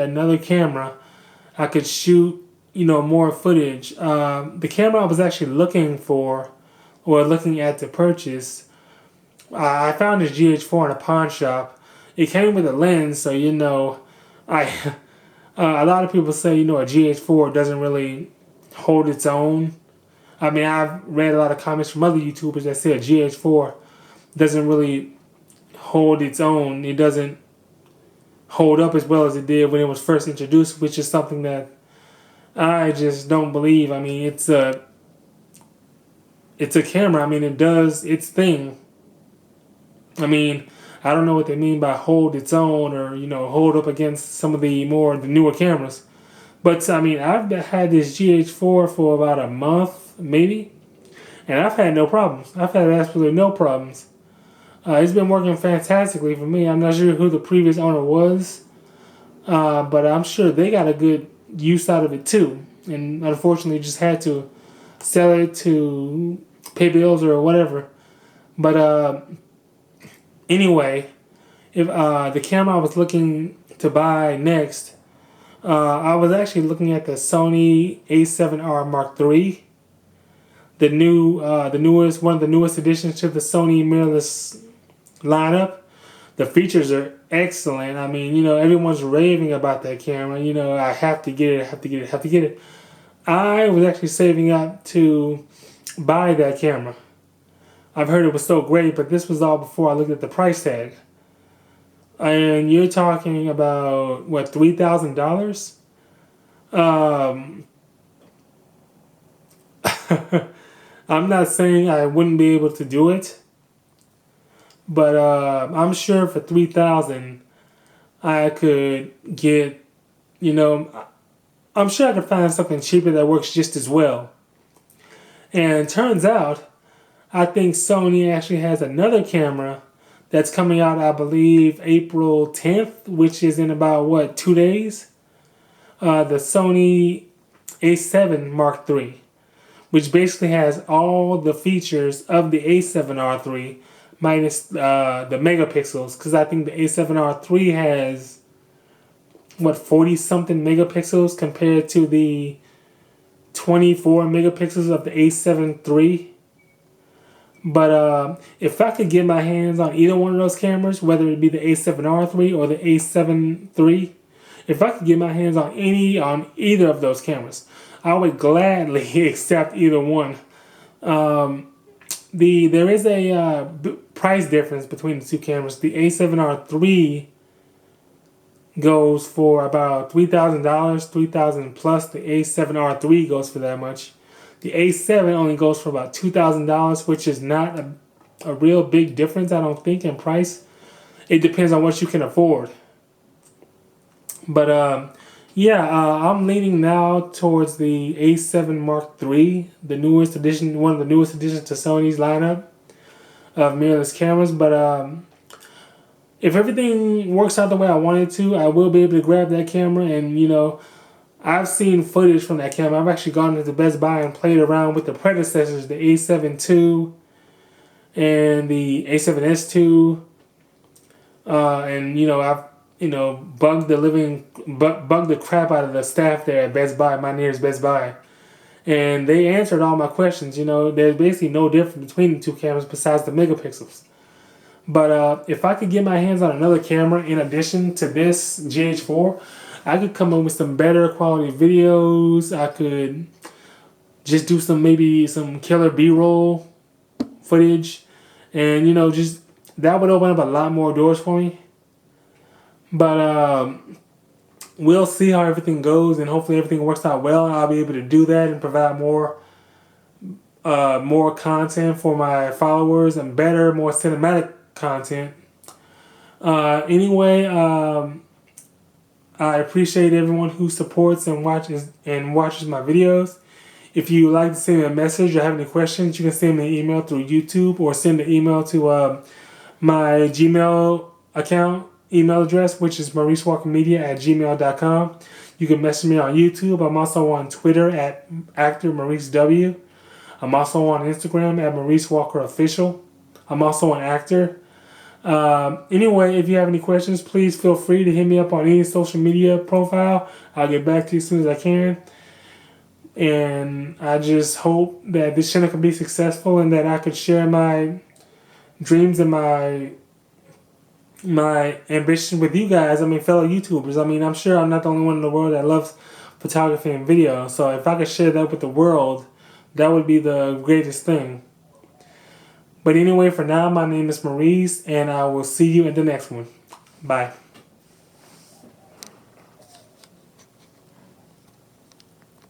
another camera, I could shoot, more footage. The camera I was actually looking for, or looking at to purchase, I found this GH4 in a pawn shop. It came with a lens, so I a lot of people say a GH4 doesn't really hold its own. I mean, I've read a lot of comments from other YouTubers that say a GH4 doesn't really hold its own. It doesn't hold up as well as it did when it was first introduced, which is something that I just don't believe. I mean, it's a camera. I mean, it does its thing. I mean, I don't know what they mean by hold its own, or hold up against some of the newer cameras. But I mean, I've had this GH4 for about a month, maybe, and I've had no problems. I've had absolutely no problems. It's been working fantastically for me. I'm not sure who the previous owner was, but I'm sure they got a good use out of it too. And unfortunately, just had to sell it to pay bills or whatever. But anyway, if the camera I was looking to buy next, I was actually looking at the Sony A7R Mark III, the newest one of the newest additions to the Sony mirrorless lineup. The features are excellent. I mean, everyone's raving about that camera. I have to get it. I have to get it. I have to get it. I was actually saving up to buy that camera. I've heard it was so great, but this was all before I looked at the price tag. And you're talking about what, $3,000? I'm not saying I wouldn't be able to do it, but I'm sure for $3,000 I could get, I'm sure I could find something cheaper that works just as well. And it turns out, I think Sony actually has another camera that's coming out, I believe, April 10th, which is in about, 2 days? The Sony A7 Mark III, which basically has all the features of the A7R III minus the megapixels, because I think the A7R III has, 40-something megapixels compared to the 24 megapixels of the A7 III. But if I could get my hands on either one of those cameras, whether it be the A7R III or the A7 III, if I could get my hands on either of those cameras, I would gladly accept either one. There is a price difference between the two cameras. The A7R III goes for about $3,000, $3,000 plus. The A7R III goes for that much. The A7 only goes for about $2,000, which is not a real big difference, I don't think, in price. It depends on what you can afford. But I'm leaning now towards the A7 Mark III, the newest edition, one of the newest additions to Sony's lineup of mirrorless cameras. But if everything works out the way I want it to, I will be able to grab that camera. And I've seen footage from that camera. I've actually gone into Best Buy and played around with the predecessors, the A7 II and the A7S II. And I've bugged the crap out of the staff there at Best Buy, my nearest Best Buy, and they answered all my questions. There's basically no difference between the two cameras besides the megapixels. But if I could get my hands on another camera in addition to this GH4, I could come up with some better quality videos. I could just do some killer B-roll footage, and just that would open up a lot more doors for me. But we'll see how everything goes, and hopefully everything works out well, and I'll be able to do that and provide more content for my followers, and better, more cinematic content. Anyway, I appreciate everyone who supports and watches my videos. If you would like to send me a message or have any questions, you can send me an email through YouTube, or send an email to my Gmail email address, which is mauricewalkermedia@gmail.com. You can message me on YouTube. I'm also on Twitter at actor Maurice W. I'm also on Instagram at Maurice Walker Official. I'm also an actor. Anyway, if you have any questions, please feel free to hit me up on any social media profile. I'll get back to you as soon as I can. And I just hope that this channel can be successful and that I could share my dreams and my ambition with you guys. I mean, fellow YouTubers. I mean, I'm sure I'm not the only one in the world that loves photography and video. So if I could share that with the world, that would be the greatest thing. But anyway, for now, my name is Maurice, and I will see you in the next one. Bye.